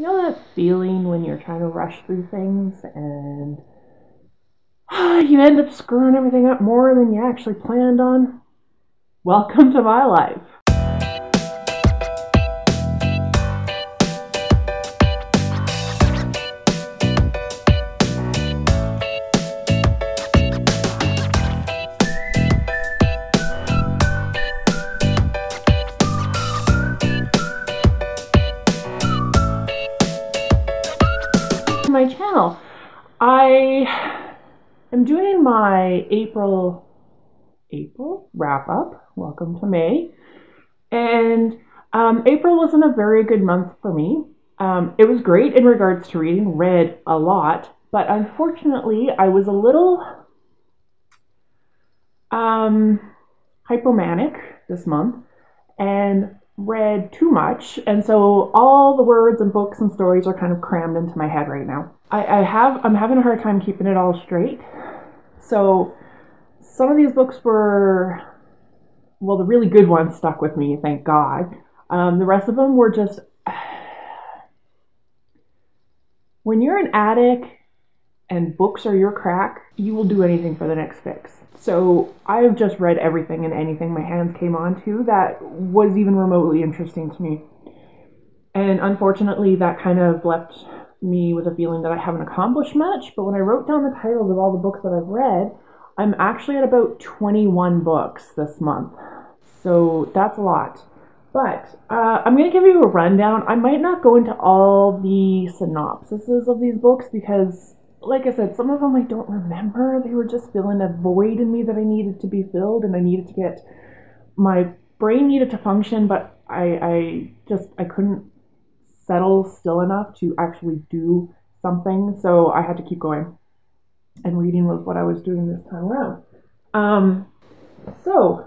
You know that feeling when you're trying to rush through things and you end up screwing everything up more than you actually planned on? Welcome to my life. My channel. I am doing my April wrap up. Welcome to May. And April wasn't a very good month for me. It was great in regards to reading, read a lot, but unfortunately I was a little hypomanic this month and read too much, and so all the words and books and stories are kind of crammed into my head right now. I'm having a hard time keeping it all straight. So some of these books were, well, the really good ones stuck with me, thank God. The rest of them were just, when you're an addict and books are your crack, you will do anything for the next fix. So I've just read everything and anything my hands came onto that was even remotely interesting to me. And unfortunately, that kind of left me with a feeling that I haven't accomplished much. But when I wrote down the titles of all the books that I've read, I'm actually at about 21 books this month. So that's a lot. But I'm going to give you a rundown. I might not go into all the synopsises of these books because, like I said, some of them I don't remember. They were just filling a void in me that I needed to be filled, and I needed to get, my brain needed to function, but I couldn't settle still enough to actually do something, so I had to keep going. And reading was what I was doing this time around. So,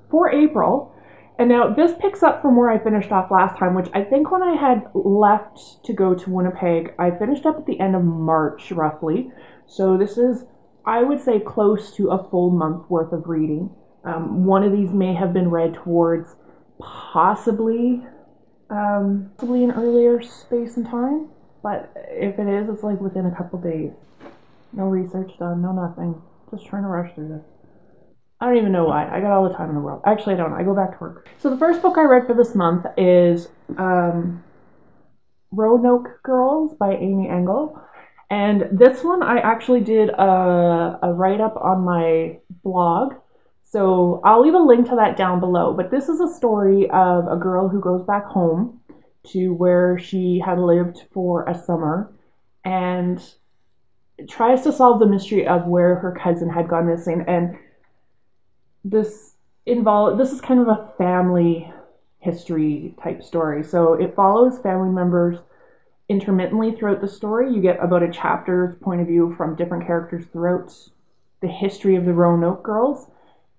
for April, and now this picks up from where I finished off last time, which I think when I had left to go to Winnipeg, I finished up at the end of March, roughly. So this is, I would say, close to a full month worth of reading. One of these may have been read towards possibly an earlier space and time, but if it is, it's like within a couple days. No research done, no nothing. Just trying to rush through this. I don't even know why. I got all the time in the world. Actually, I don't. I go back to work. So the first book I read for this month is Roanoke Girls by Amy Engel. And this one I actually did a write-up on my blog. So I'll leave a link to that down below. But this is a story of a girl who goes back home to where she had lived for a summer and tries to solve the mystery of where her cousin had gone missing. And this is kind of a family history type story. So it follows family members intermittently throughout the story. You get about a chapter's point of view from different characters throughout the history of the Roanoke Girls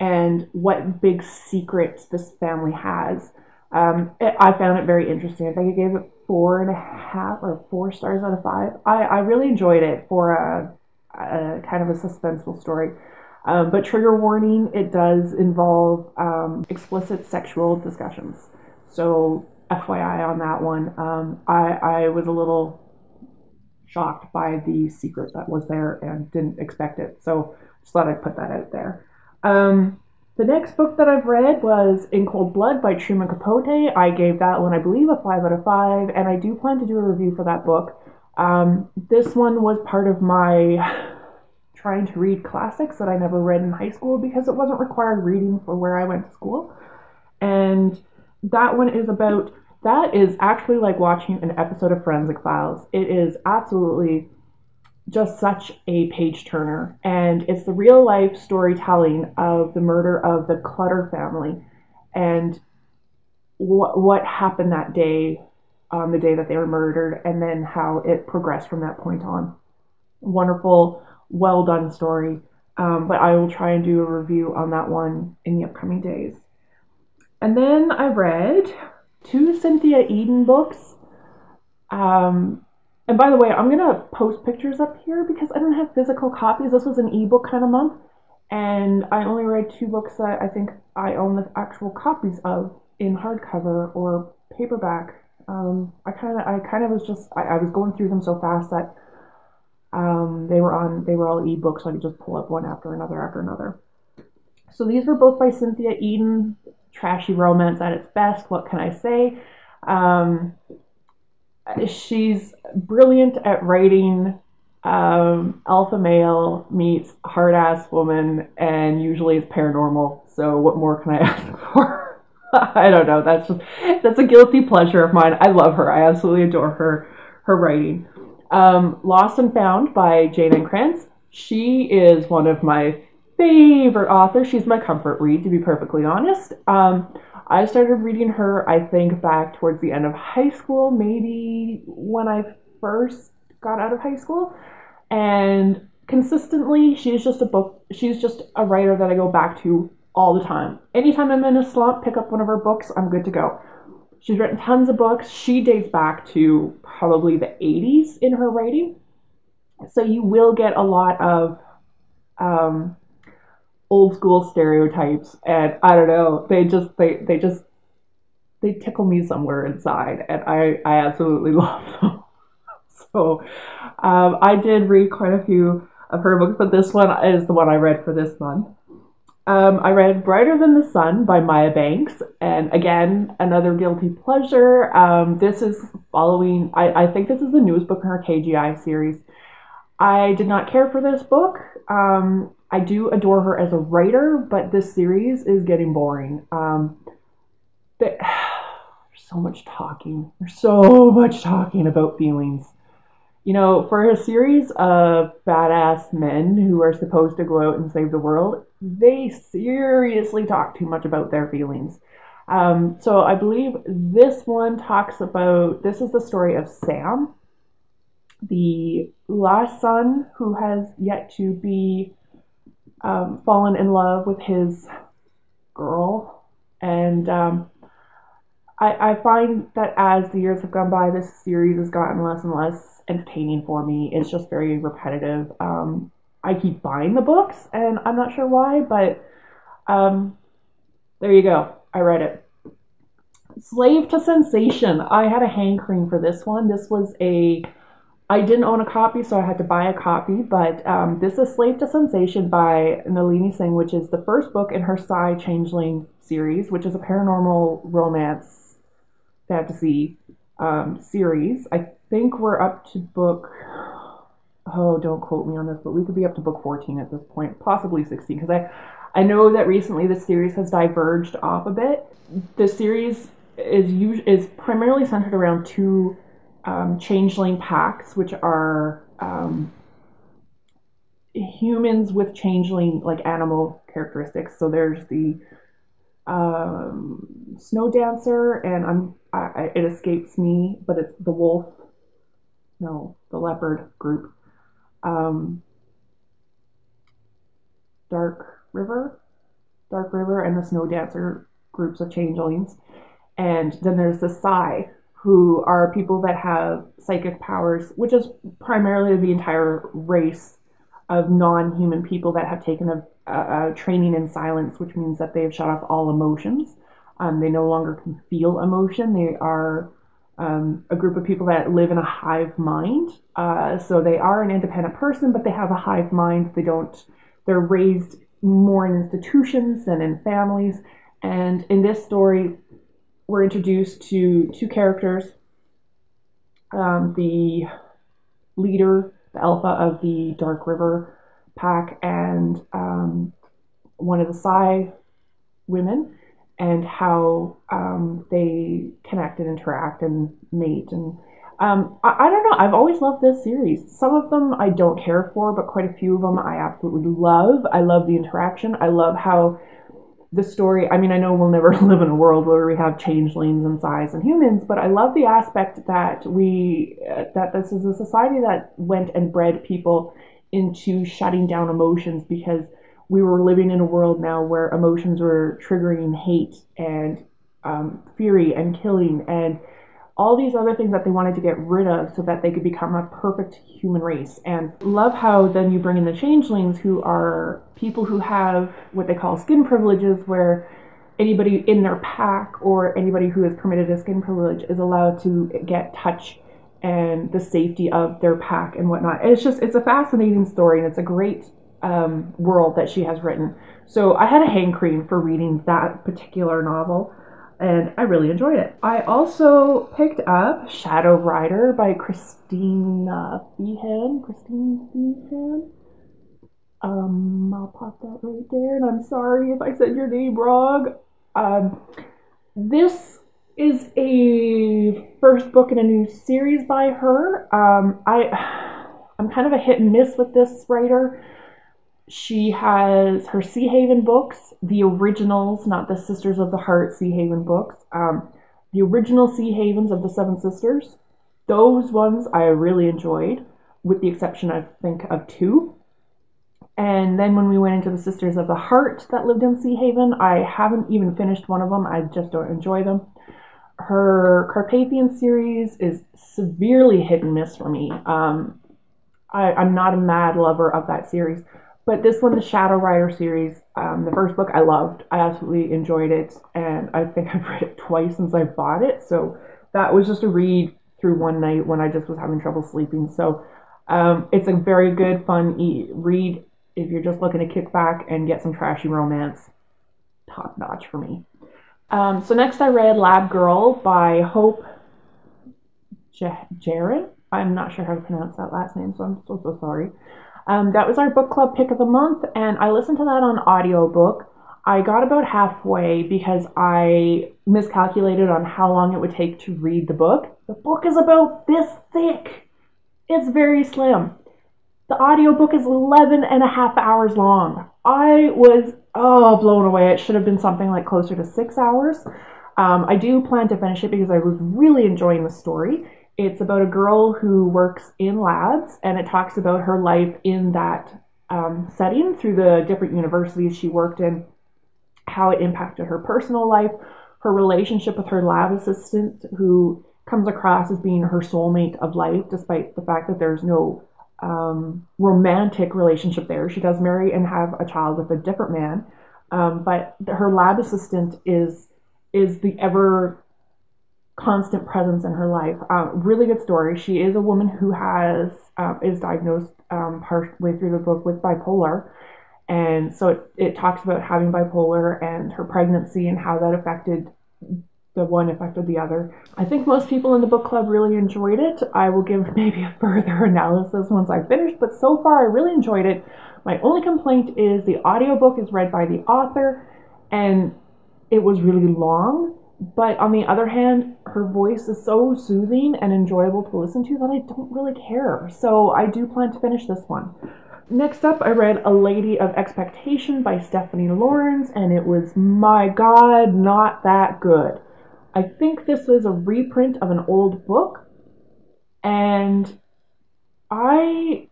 and what big secrets this family has. I found it very interesting. I think I gave it 4.5 or 4 stars out of 5. I really enjoyed it for a kind of a suspenseful story. But trigger warning, it does involve explicit sexual discussions. So FYI on that one. I was a little shocked by the secret that was there and didn't expect it. So just thought I'd put that out there. The next book that I've read was In Cold Blood by Truman Capote. I gave that one, I believe, a 5 out of 5, and I do plan to do a review for that book. This one was part of my trying to read classics that I never read in high school because it wasn't required reading for where I went to school. And that one is about, that is actually like watching an episode of Forensic Files. It is absolutely just such a page turner, and it's the real life storytelling of the murder of the Clutter family and what happened that day, on the day that they were murdered, and then how it progressed from that point on. Wonderful, well done story, but I will try and do a review on that one in the upcoming days. And then I read 2 Cynthia Eden books. And by the way, I'm going to post pictures up here because I don't have physical copies. This was an ebook kind of month, and I only read 2 books that I think I own the actual copies of in hardcover or paperback. I kind of was just, I was going through them so fast that they were all ebooks, so I could just pull up one after another. So these were both by Cynthia Eden. Trashy romance at its best. What can I say? She's brilliant at writing alpha male meets hard ass woman, and usually it's paranormal. So what more can I ask for? I don't know. That's a guilty pleasure of mine. I love her. I absolutely adore her writing. Lost and Found by Jayden Krantz. She is one of my favorite authors. She's my comfort read, to be perfectly honest. I started reading her, I think, back towards the end of high school, maybe when I first got out of high school. And consistently, she's just a writer that I go back to all the time. Anytime I'm in a slump, pick up one of her books, I'm good to go. She's written tons of books. She dates back to probably the 80s in her writing. So you will get a lot of old school stereotypes, and I don't know, they tickle me somewhere inside, and I absolutely love them. So I did read quite a few of her books, but this one is the one I read for this month. I read Brighter Than the Sun by Maya Banks, and again, another guilty pleasure. This is following, I think this is the newest book in her KGI series. I did not care for this book. I do adore her as a writer, but this series is getting boring. There's so much talking. There's so much talking about feelings. You know, for a series of badass men who are supposed to go out and save the world, they seriously talk too much about their feelings. So I believe this one talks about, this is the story of Sam, the last son who has yet to be fallen in love with his girl, and I find that as the years have gone by, this series has gotten less and less entertaining for me. It's just very repetitive. I keep buying the books, and I'm not sure why, but there you go. I read it. Slave to Sensation. I had a hankering for this one. This was I didn't own a copy, so I had to buy a copy, but this is Slave to Sensation by Malini Thing, which is the first book in her Psy Changeling series, which is a paranormal romance fantasy series. I think we're up to book, oh, don't quote me on this, but we could be up to book 14 at this point, possibly 16, because I know that recently the series has diverged off a bit. The series is primarily centered around two changeling packs, which are humans with changeling, like, animal characteristics. So there's the snow dancer, and it escapes me, but it's the wolf, no, the leopard group. Dark River, and the snow dancer groups of changelings. And then there's the Psy, who are people that have psychic powers, which is primarily the entire race of non-human people that have taken a training in silence, which means that they've shut off all emotions. They no longer can feel emotion. They are a group of people that live in a hive mind. So they are an independent person, but they have a hive mind. They're raised more in institutions than in families. And in this story, we're introduced to two characters. The leader, the alpha of the Dark River pack, and one of the Psy women, and how they connect and interact and mate. And I don't know, I've always loved this series. Some of them I don't care for, but quite a few of them I absolutely love. I love the interaction. I love how the story, I mean, I know we'll never live in a world where we have changelings and Psys and humans, but I love the aspect that that this is a society that went and bred people into shutting down emotions, because we were living in a world now where emotions were triggering hate and fury and killing and all these other things that they wanted to get rid of so that they could become a perfect human race. And love how then you bring in the changelings, who are people who have what they call skin privileges, where anybody in their pack or anybody who is permitted a skin privilege is allowed to get touch and the safety of their pack and whatnot. It's a fascinating story, and it's a great world that she has written. So I had a hankering for reading that particular novel, and I really enjoyed it. I also picked up Shadow Rider by Christine Feehan. I'll pop that right there, and I'm sorry if I said your name wrong. This is a first book in a new series by her. I'm kind of a hit and miss with this writer. She has her Sea Haven books, the originals, not the Sisters of the Heart Sea Haven books. The original Sea Havens of the Seven Sisters. Those ones I really enjoyed, with the exception, I think, of 2. And then when we went into the Sisters of the Heart that lived in Sea Haven, I haven't even finished one of them. I just don't enjoy them. Her Carpathian series is severely hit and miss for me. I'm not a mad lover of that series. But this one, the Shadow Rider series, the first book I loved. I absolutely enjoyed it. And I think I've read it twice since I bought it. So that was just a read through one night when I just was having trouble sleeping. So it's a very good, fun read if you're just looking to kick back and get some trashy romance. Top notch for me. So next I read Lab Girl by Hope Jared. I'm not sure how to pronounce that last name, so I'm so sorry. That was our book club pick of the month, and I listened to that on audiobook. I got about halfway because I miscalculated on how long it would take to read the book. The book is about this thick. It's very slim. The audiobook is 11 and a half hours long. I was blown away. It should have been something like closer to 6 hours. I do plan to finish it because I was really enjoying the story. It's about a girl who works in labs, and it talks about her life in that setting through the different universities she worked in, how it impacted her personal life, her relationship with her lab assistant, who comes across as being her soulmate of life, despite the fact that there's no romantic relationship there. She does marry and have a child with a different man, but her lab assistant is the ever constant presence in her life. Really good story. She is a woman who is diagnosed partway through the book with bipolar, and so it talks about having bipolar and her pregnancy and how that affected the other. I think most people in the book club really enjoyed it. I will give maybe a further analysis once I finish, but so far I really enjoyed it. My only complaint is the audiobook is read by the author, and it was really long. But on the other hand, her voice is so soothing and enjoyable to listen to that I don't really care. So I do plan to finish this one. Next up, I read A Lady of Expectation by Stephanie Lawrence, and it was, my God, not that good. I think this was a reprint of an old book, and I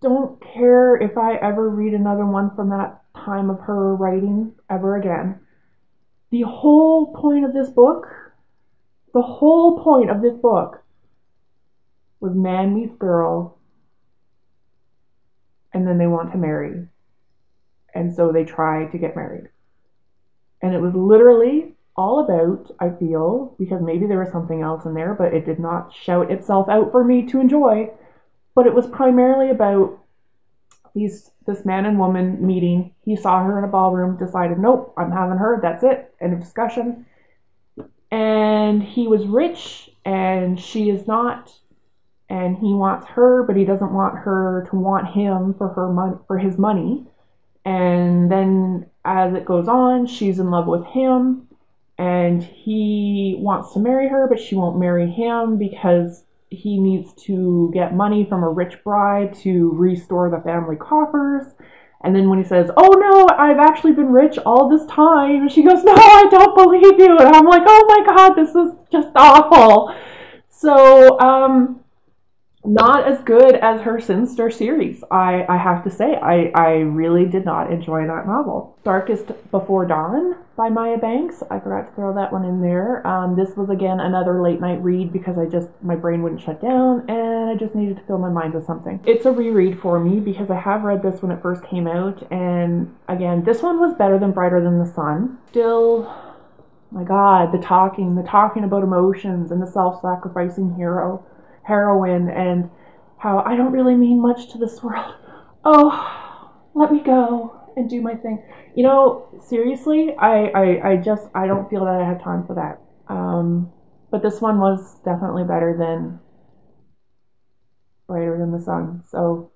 don't care if I ever read another one from that time of her writing ever again. The whole point of this book was man meets girl, and then they want to marry. And so they try to get married. And it was literally all about, I feel, because maybe there was something else in there, but it did not shout itself out for me to enjoy, but it was primarily about this man and woman meeting. He saw her in a ballroom, decided, nope, I'm having her, that's it, end of discussion. And he was rich, and she is not, and he wants her, but he doesn't want her to want him for his money. And then as it goes on, she's in love with him, and he wants to marry her, but she won't marry him because he needs to get money from a rich bride to restore the family coffers. And then when he says, oh no, I've actually been rich all this time, she goes, no, I don't believe you. And I'm like, oh my God, this is just awful. So, not as good as her Sinister series, I have to say. I really did not enjoy that novel. Darkest Before Dawn by Maya Banks. I forgot to throw that one in there. This was, again, another late night read because my brain wouldn't shut down, and kind of just needed to fill my mind with something. It's a reread for me because I have read this when it first came out, and again, this one was better than Brighter Than the Sun. Still, my God, the talking about emotions and the self-sacrificing heroine, and how I don't really mean much to this world. Oh, let me go and do my thing. You know, seriously, I don't feel that I have time for that. But this one was definitely better than Brighter Than the Sun. So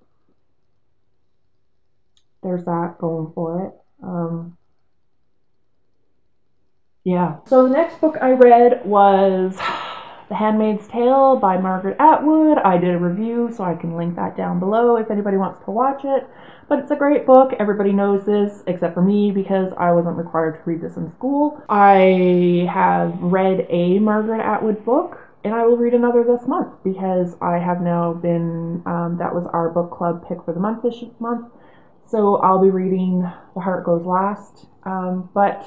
there's that going for it. Yeah. So the next book I read was The Handmaid's Tale by Margaret Atwood. I did a review, so I can link that down below if anybody wants to watch it. But it's a great book. Everybody knows this, except for me, because I wasn't required to read this in school. I have read a Margaret Atwood book, and I will read another this month, because I have now been, that was our book club pick for the month this month. So I'll be reading The Heart Goes Last, but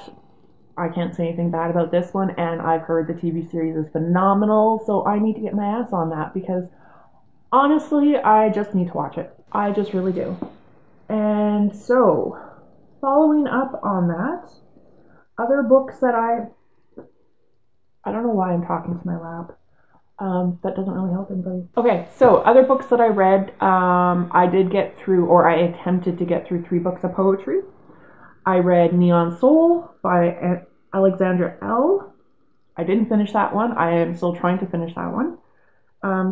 I can't say anything bad about this one, and I've heard the TV series is phenomenal, so I need to get my ass on that, because honestly, I just need to watch it. I just really do. And so, following up on that, other books that I don't know why I'm talking to my lap. That doesn't really help anybody. Okay, so other books that I read, I did get through, or I attempted to get through 3 books of poetry. I read Neon Soul by Alexandra L. I didn't finish that one. I am still trying to finish that one.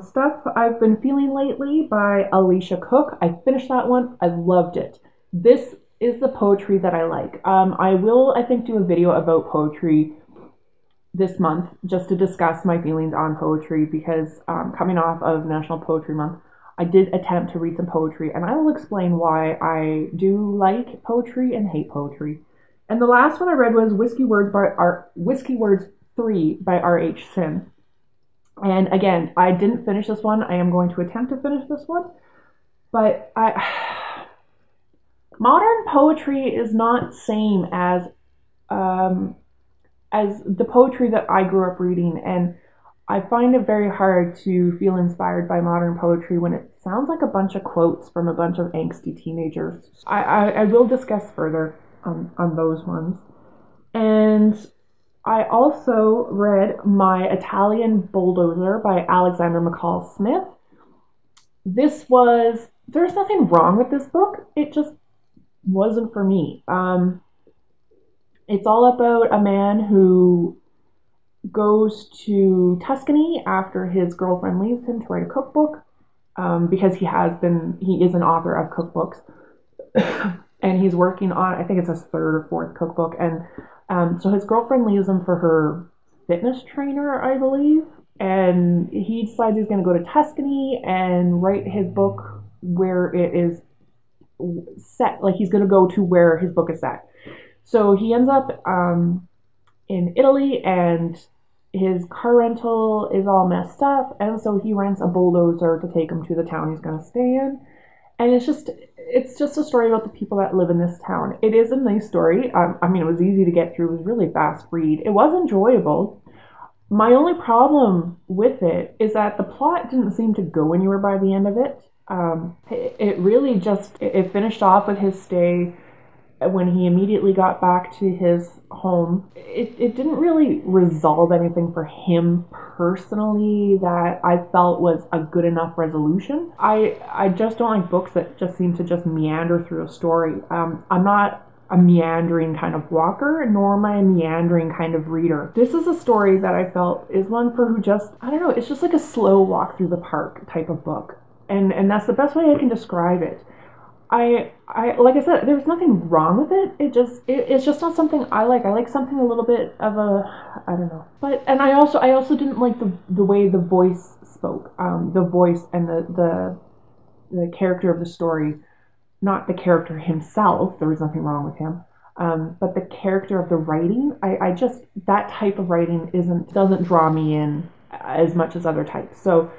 Stuff I've Been Feeling Lately by Alicia Cook. I finished that one. I loved it. This is the poetry that I like. I will, I think, do a video about poetry this month just to discuss my feelings on poetry, because coming off of National Poetry Month, I did attempt to read some poetry, and I will explain why I do like poetry and hate poetry. And the last one I read was Whiskey Words 3 by R.H. Sin. And again, I didn't finish this one. I am going to attempt to finish this one. But modern poetry is not same as the poetry that I grew up reading, and I find it very hard to feel inspired by modern poetry when it sounds like a bunch of quotes from a bunch of angsty teenagers. I will discuss further on those ones. And I also read My Italian Bulldozer by Alexander McCall Smith. There's nothing wrong with this book. It just wasn't for me. It's all about a man who goes to Tuscany after his girlfriend leaves him to write a cookbook, because he is an author of cookbooks, and he's working on, I think it's his 3rd or 4th cookbook, and so his girlfriend leaves him for her fitness trainer, I believe, and he decides he's going to go to Tuscany and write his book where it is set, like he's going to go to where his book is set. So he ends up in Italy, and his car rental is all messed up, and so he rents a bulldozer to take him to the town he's going to stay in. And it's just a story about the people that live in this town. It is a nice story. I mean, it was easy to get through. It was really fast read. It was enjoyable. My only problem with it is that the plot didn't seem to go anywhere by the end of it. It really just, it finished off with his stay when he immediately got back to his home. It didn't really resolve anything for him personally that I felt was a good enough resolution. I just don't like books that just seem to just meander through a story. I'm not a meandering kind of walker, nor am I a meandering kind of reader. This is a story that I felt is one for who just, I don't know, it's just like a slow walk through the park type of book. And that's the best way I can describe it. I like I said, there's nothing wrong with it. It's just not something I like. I like something a little bit of a, I don't know. And I also didn't like the way the voice spoke. The voice and the character of the story, not the character himself. There was nothing wrong with him. But the character of the writing, I just, that type of writing doesn't draw me in as much as other types. So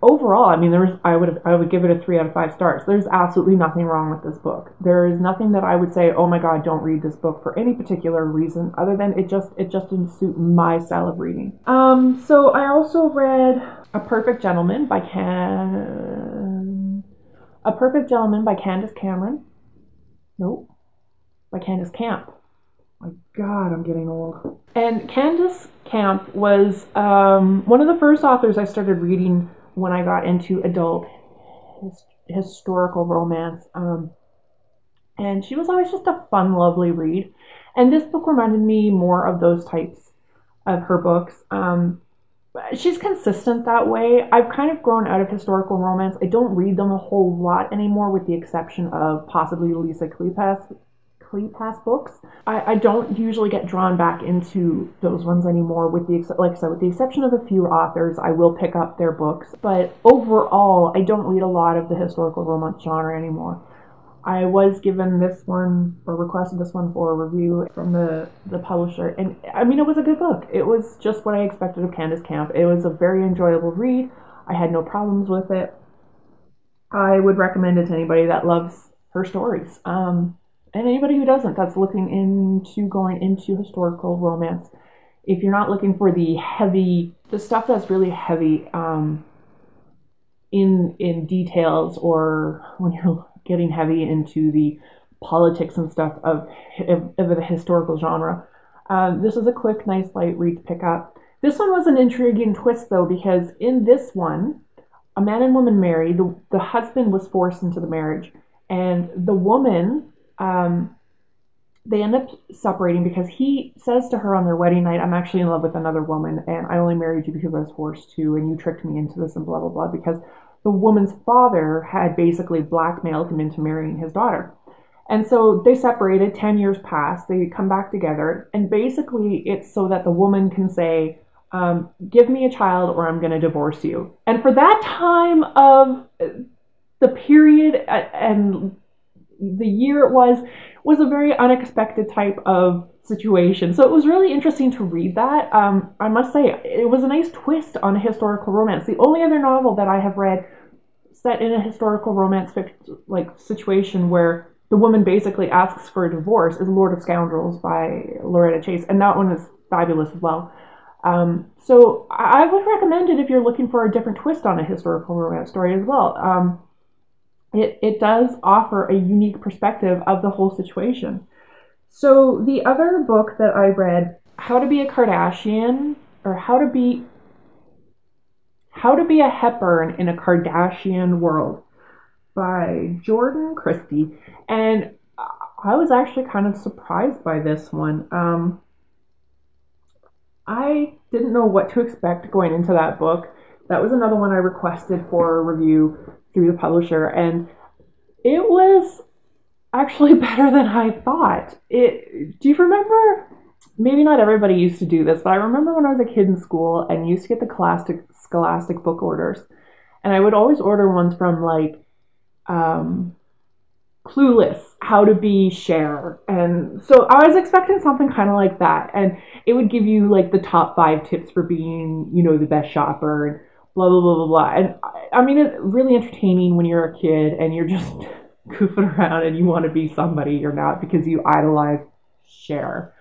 overall, I mean, I would give it a 3 out of 5 stars. There's absolutely nothing wrong with this book. There is nothing that I would say, oh my God, don't read this book for any particular reason, other than it just didn't suit my style of reading. So I also read A Perfect Gentleman by A Perfect Gentleman by Candace Cameron. Nope. By Candace Camp. My God, I'm getting old. And Candace Camp was one of the first authors I started reading when I got into adult historical romance. And she was always just a fun, lovely read. And this book reminded me more of those types of her books. She's consistent that way. I've kind of grown out of historical romance. I don't read them a whole lot anymore, with the exception of possibly Lisa Kleypas books. I don't usually get drawn back into those ones anymore, with the like I said, with the exception of a few authors. I will pick up their books, but overall, I don't read a lot of the historical romance genre anymore. I was given this one, or requested this one for a review from the publisher, and I mean, it was a good book. It was just what I expected of Candace Camp. It was a very enjoyable read. I had no problems with it. I would recommend it to anybody that loves her stories. And anybody who doesn't, that's looking into going into historical romance. If you're not looking for the stuff that's really heavy in details, or when you're getting heavy into the politics and stuff of the historical genre, this is a quick, nice, light read to pick up. This one was an intriguing twist, though, because in this one, a man and woman marry. The husband was forced into the marriage, and the woman, they end up separating because he says to her on their wedding night, "I'm actually in love with another woman, and I only married you because I was forced to, and you tricked me into this," and blah, blah, blah, because the woman's father had basically blackmailed him into marrying his daughter. And so they separated, 10 years passed, they come back together, and basically it's so that the woman can say, give me a child or I'm going to divorce you. And for that time of the period and the year it was a very unexpected type of situation. So it was really interesting to read that. I must say, it was a nice twist on a historical romance. The only other novel that I have read set in a historical romance situation where the woman basically asks for a divorce is Lord of Scoundrels by Loretta Chase, and that one is fabulous as well. So I would recommend it if you're looking for a different twist on a historical romance story as well. It does offer a unique perspective of the whole situation. So the other book that I read, How to Be a Kardashian, or How to Be a Hepburn in a Kardashian World by Jayden Krantz. And I was actually kind of surprised by this one. I didn't know what to expect going into that book. That was another one I requested for a review through the publisher, and it was actually better than I thought. Do you remember, maybe not everybody used to do this, but I remember when I was a kid in school and used to get the Scholastic book orders, and I would always order ones from like Clueless, How to Be Cher, and so I was expecting something kind of like that, and it would give you like the top 5 tips for being, the best shopper, and blah, blah, blah, blah, blah. And I mean, it's really entertaining when you're a kid and you're just goofing around and you want to be somebody you're not because you idolize Cher.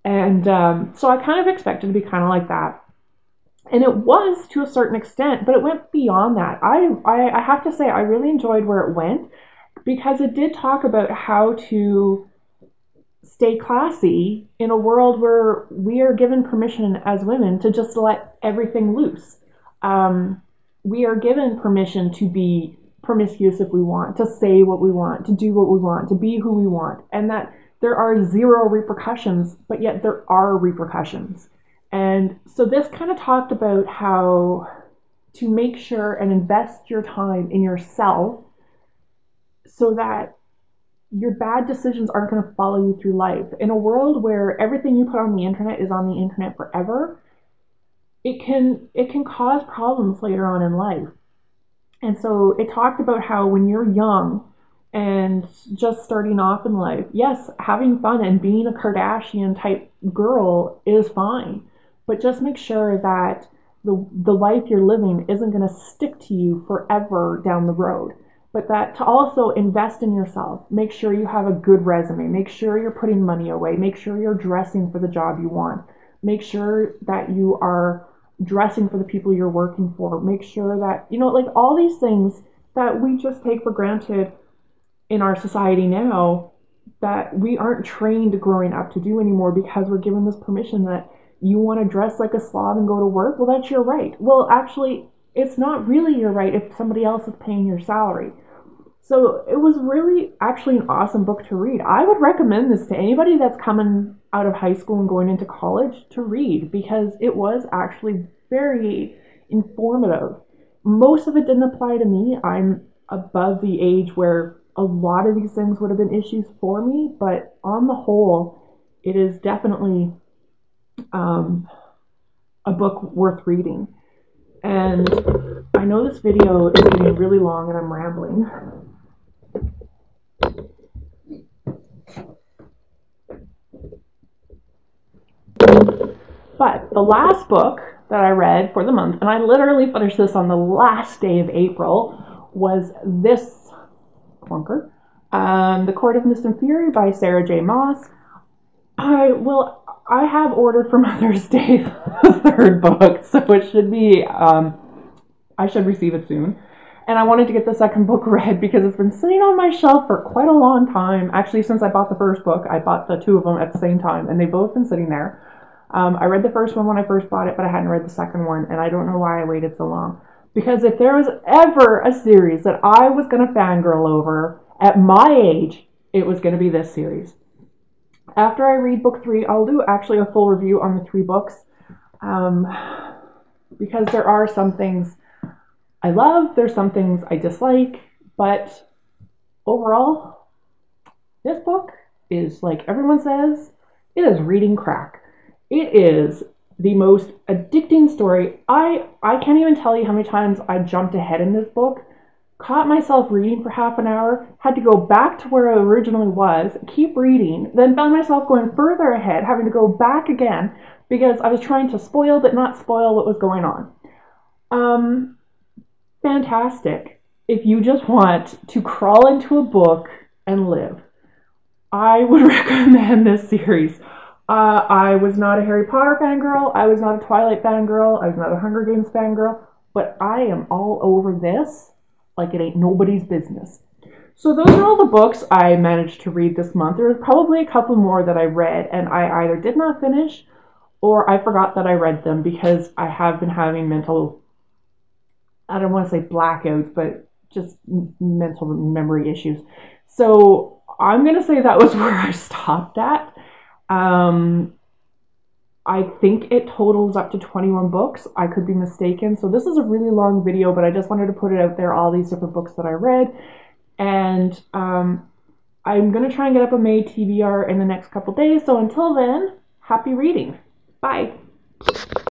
And so I kind of expected to be kind of like that. And it was to a certain extent, but it went beyond that. I have to say, I really enjoyed where it went, because it did talk about how to stay classy in a world where we are given permission as women to just let everything loose. We are given permission to be promiscuous if we want, to say what we want, to do what we want, to be who we want, and that there are zero repercussions, but yet there are repercussions. And so this kind of talked about how to make sure and invest your time in yourself so that your bad decisions aren't going to follow you through life. In a world where everything you put on the internet is on the internet forever, it can cause problems later on in life. And so it talked about how when you're young and just starting off in life, yes, having fun and being a Kardashian type girl is fine, but just make sure that the life you're living isn't going to stick to you forever down the road. But that to also invest in yourself, make sure you have a good resume, make sure you're putting money away, make sure you're dressing for the job you want, make sure that you are dressing for the people you're working for. Make sure that, you know, like all these things that we just take for granted in our society now that we aren't trained growing up to do anymore because we're given this permission that you want to dress like a slob and go to work. Well, that's your right. Well, actually, it's not really your right if somebody else is paying your salary. So it was really actually an awesome book to read. I would recommend this to anybody that's coming out of high school and going into college to read, because it was actually very informative. Most of it didn't apply to me. I'm above the age where a lot of these things would have been issues for me, but on the whole, it is definitely a book worth reading. And I know this video is getting really long and I'm rambling. But the last book that I read for the month, and I literally finished this on the last day of April, was this clunker, The Court of Mist and Fury by Sarah J. Maas. I have ordered for Mother's Day the third book, so it should be, I should receive it soon. And I wanted to get the second book read because it's been sitting on my shelf for quite a long time. Actually, since I bought the first book, I bought the two of them at the same time, and they've both been sitting there. I read the first one when I first bought it, but I hadn't read the second one, and I don't know why I waited so long. Because if there was ever a series that I was going to fangirl over at my age, it was going to be this series. After I read book 3, I'll do actually a full review on the 3 books, because there are some things I love, there's some things I dislike, but overall, this book is, like everyone says, it is reading crack. It is the most addicting story. I can't even tell you how many times I jumped ahead in this book, caught myself reading for half an hour, had to go back to where I originally was, keep reading, then found myself going further ahead, having to go back again because I was trying to spoil but not spoil what was going on. Fantastic. If you just want to crawl into a book and live, I would recommend this series. I was not a Harry Potter fangirl, I was not a Twilight fangirl, I was not a Hunger Games fangirl, but I am all over this like it ain't nobody's business. So those are all the books I managed to read this month. There was probably a couple more that I read and I either did not finish or I forgot that I read them because I have been having mental, I don't want to say blackouts, but just mental memory issues. So I'm going to say that was where I stopped at. I think it totals up to 21 books. I could be mistaken. So this is a really long video, but I just wanted to put it out there, all these different books that I read. And I'm going to try and get up a May TBR in the next couple days. So until then, happy reading. Bye.